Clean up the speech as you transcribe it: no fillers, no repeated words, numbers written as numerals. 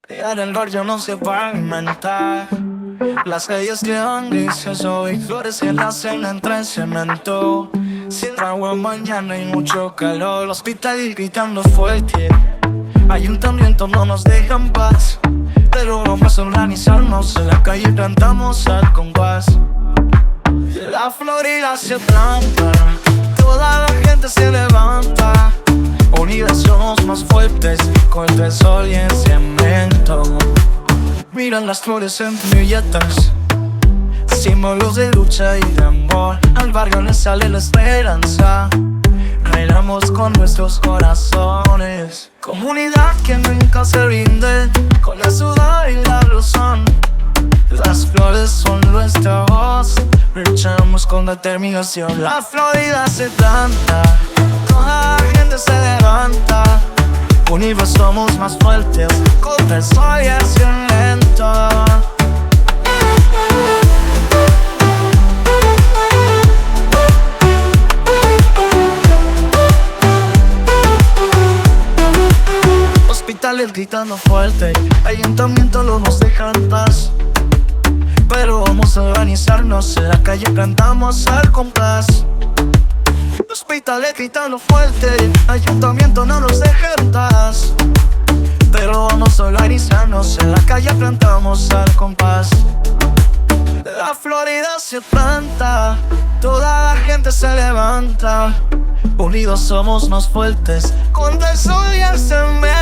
Ya del barrio no se pavimenta. Las calles quedan grises hoy, flores que nacen entre cemento. Sin agua mañana y mucho calor, el hospital gritando fuerte. Ayuntamiento no nos dejan paz, pero vamos a organizarnos. En la calle cantamos al compás. La Florida se planta, toda la gente se levanta. Unidas somos más fuertes, con el sol y el cemento. Miran las flores en billetas, símbolos de lucha y de amor. Al barrio le sale la esperanza, bailamos con nuestros corazones. Comunidad que nunca se rinde, con la sudor y la ilusión. Las flores son nuestra voz, luchamos con determinación. La Florida se planta, toda la gente se levanta. Unidos somos más fuertes, contra el sol y el cemento. Hospitales gritando fuerte, ayuntamiento no nos deja en paz, pero vamos a organizarnos. En la calle cantamos al compás. Hospitales gritando fuerte, ayuntamiento no nos deja en paz, pero vamos a organizarnos. En la calle cantamos al compás. La Florida se planta, toda la gente se levanta. Unidos somos más fuertes, contra el sol y el cemento.